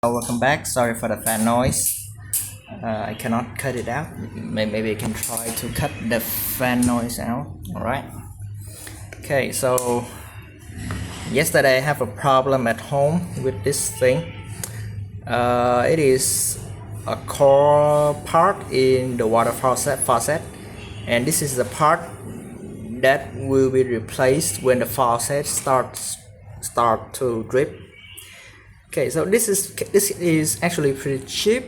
Welcome back. Sorry for the fan noise. I cannot cut it out. Maybe I can try to cut the fan noise out. Alright. Okay, so yesterday I have a problem at home with this thing. It is a core part in the water faucet, and this is the part that will be replaced when the faucet start to drip. Okay, so this is actually pretty cheap,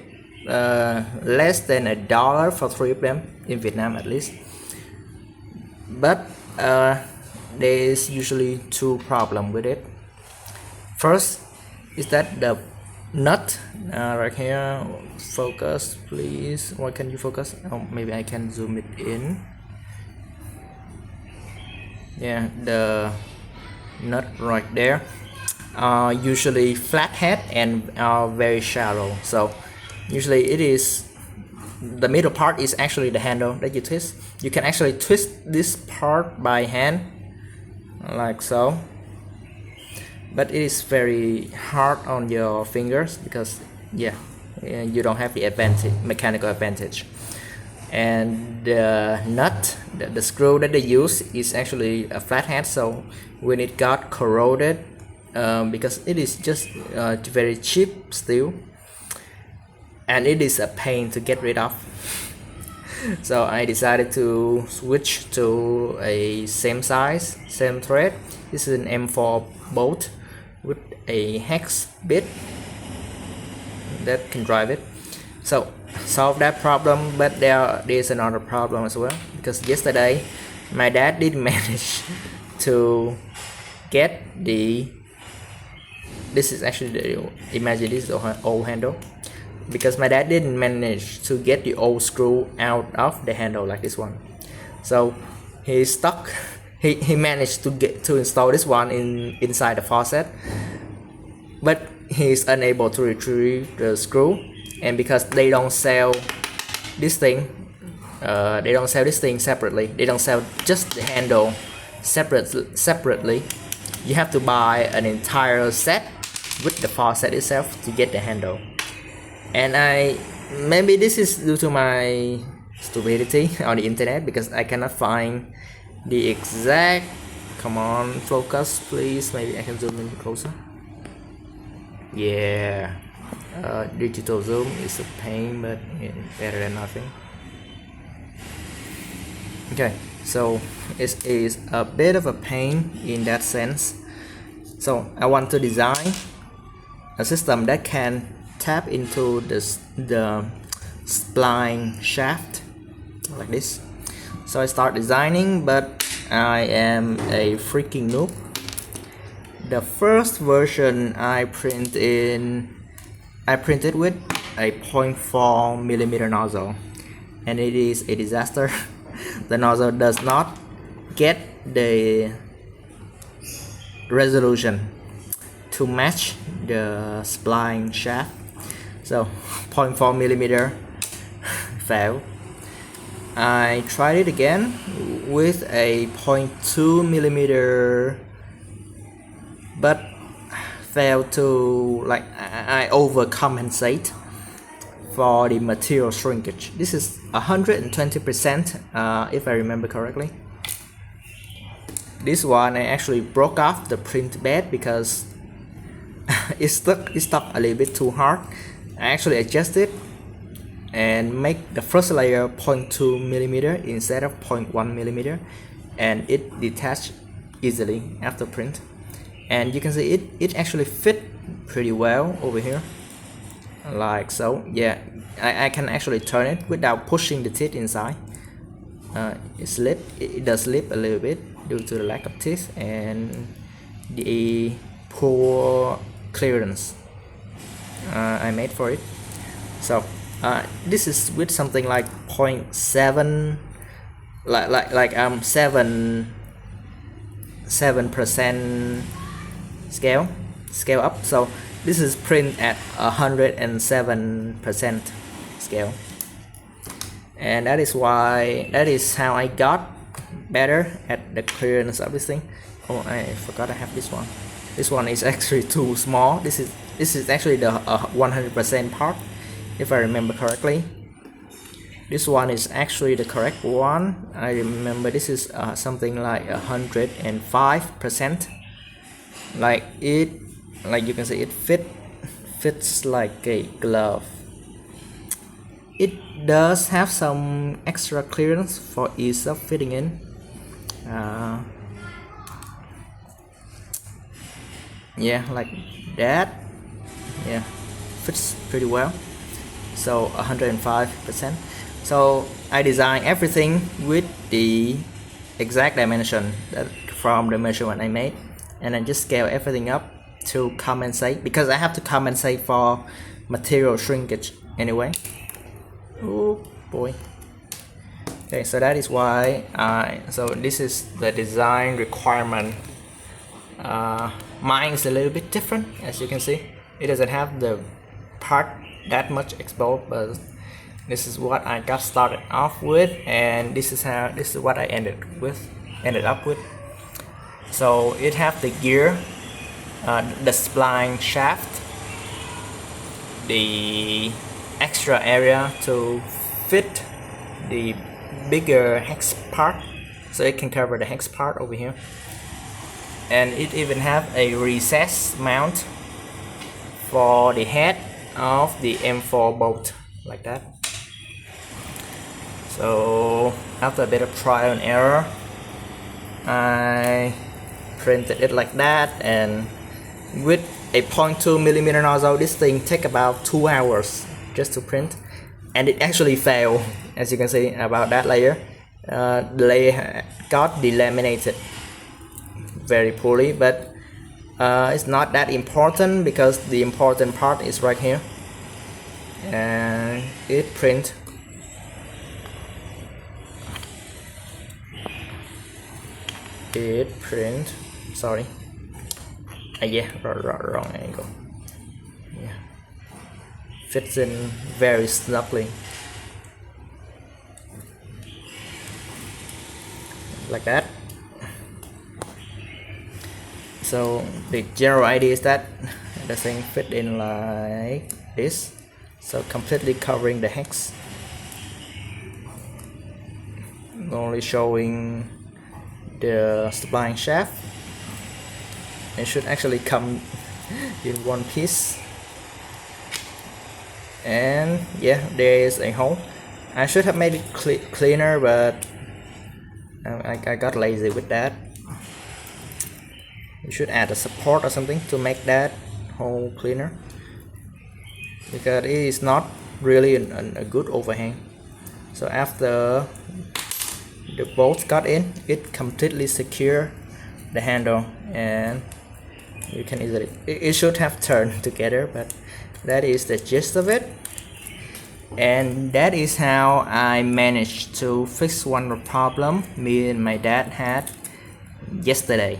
less than $1 for 3 of them in Vietnam at least. But there's usually two problems with it. First is that the nut right here. Focus, please. Why can you focus? Oh, maybe I can zoom it in. Yeah, the nut right there are usually flathead and are very shallow. So usually it is the middle part is actually the handle that you twist. You can actually twist this part by hand like so, but it is very hard on your fingers because you don't have the mechanical advantage. And the nut, the screw that they use is actually a flathead, so when it got corroded, because it is just very cheap steel, and it is a pain to get rid of. So I decided to switch to a same size, same thread. This is an M4 bolt with a hex bit that can drive it. So solve that problem, but there is another problem as well, because yesterday my dad didn't manage to get this is actually imagine this is the old handle, because my dad didn't manage to get the old screw out of the handle like this one. So he managed to install this one inside the faucet, but he's unable to retrieve the screw. And because they don't sell this thing, separately. They don't sell just the handle separately. You have to buy an entire set with the faucet itself to get the handle. And maybe this is due to my stupidity on the internet, because I cannot find the exact. Come on, focus please. Maybe I can zoom in closer. Yeah. Digital zoom is a pain, but better than nothing. Okay, so it is a bit of a pain in that sense. So I want to design a system that can tap into the spline shaft like this. So I start designing, but I am a freaking noob. The first version I printed with a 0.4 millimeter nozzle, and it is a disaster. The nozzle does not get the resolution to match the spline shaft, so 0.4 millimeter failed. I tried it again with a 0.2 millimeter, but failed to, like, I overcompensate for the material shrinkage. This is 120%, if I remember correctly. This one I actually broke off the print bed because it stuck a little bit too hard. I actually adjusted and make the first layer 0.2 millimeter instead of 0.1 millimeter, and it detached easily after print. And you can see it actually fit pretty well over here, like so. Yeah, I can actually turn it without pushing the teeth inside. It does slip a little bit due to the lack of teeth and the poor clearance I made for it. So this is with something like 0.7, like 7% scale up. So this is print at 107% scale, and that is how I got better at the clearance of this thing. Oh, I forgot I have this one. This one is actually too small. This this is actually the 100% part, if I remember correctly. This one is actually the correct one. I remember this is something like 105%. Like you can see, it fits like a glove. It does have some extra clearance for ease of fitting in. Yeah, like that. Yeah, fits pretty well. So 105%. So I designed everything with the exact dimension from the measurement I made, and I just scale everything up to compensate, because I have to compensate for material shrinkage anyway. Oh boy. Okay, so that is why so this is the design requirement. Mine is a little bit different, as you can see. It doesn't have the part that much exposed, but this is what I got started off with, and this is what I ended up with. So it have the gear, the spline shaft, the extra area to fit the bigger hex part, so it can cover the hex part over here, and it even have a recess mount for the head of the M4 bolt, like that. So after a bit of trial and error, I printed it like that, and with a 0.2mm nozzle, this thing take about 2 hours just to print, and it actually failed. As you can see, about that layer, the layer got delaminated very poorly, but it's not that important, because the important part is right here, and it print. Sorry, yeah, wrong angle. Yeah, fits in very snugly, like that. So the general idea is that the thing fit in like this, so completely covering the hex, only showing the spline shaft. It should actually come in one piece, and yeah, there is a hole. I should have made it cleaner, but I got lazy with that. You should add a support or something to make that hole cleaner, because it is not really a good overhang. So after the bolts got in, it completely secure the handle, and you can easily, it should have turned together, but that is the gist of it. And that is how I managed to fix one problem me and my dad had yesterday.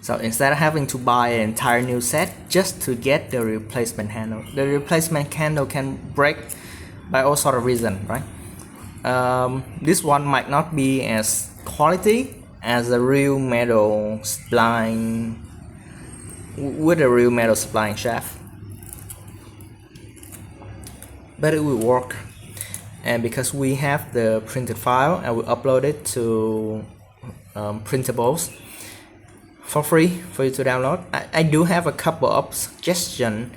So instead of having to buy an entire new set just to get the replacement handle, the replacement handle can break by all sort of reasons, right? This one might not be as quality as a real metal spline with a real metal spline shaft, but it will work. And because we have the printed file, I will upload it to printables for free for you to download. I do have a couple of suggestions,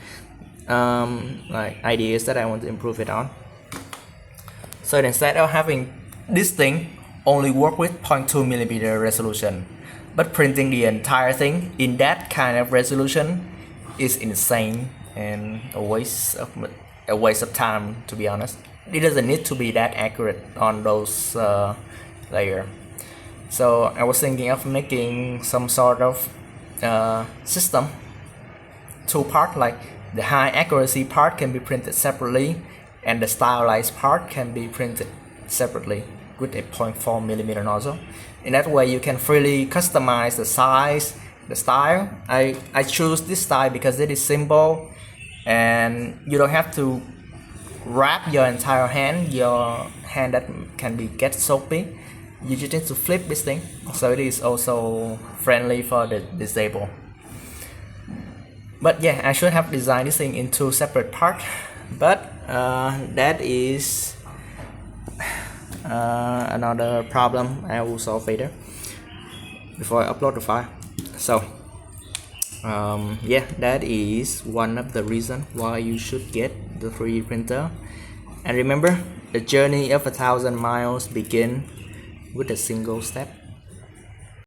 like ideas that I want to improve it on. So instead of having this thing only work with 0.2mm resolution, but printing the entire thing in that kind of resolution is insane and a waste of time, to be honest. It doesn't need to be that accurate on those layers. So I was thinking of making some sort of system, two part, like the high accuracy part can be printed separately, and the stylized part can be printed separately with a 0.4mm nozzle. In that way you can freely customize the size, the style. I choose this style because it is simple, and you don't have to wrap your entire hand, that can get soapy. You just need to flip this thing, so it is also friendly for the disabled. But yeah, I should have designed this thing into separate part, but that is another problem I will solve later before I upload the file. So yeah, that is one of the reasons why you should get the 3D printer. And remember, the journey of 1,000 miles begin with a single step.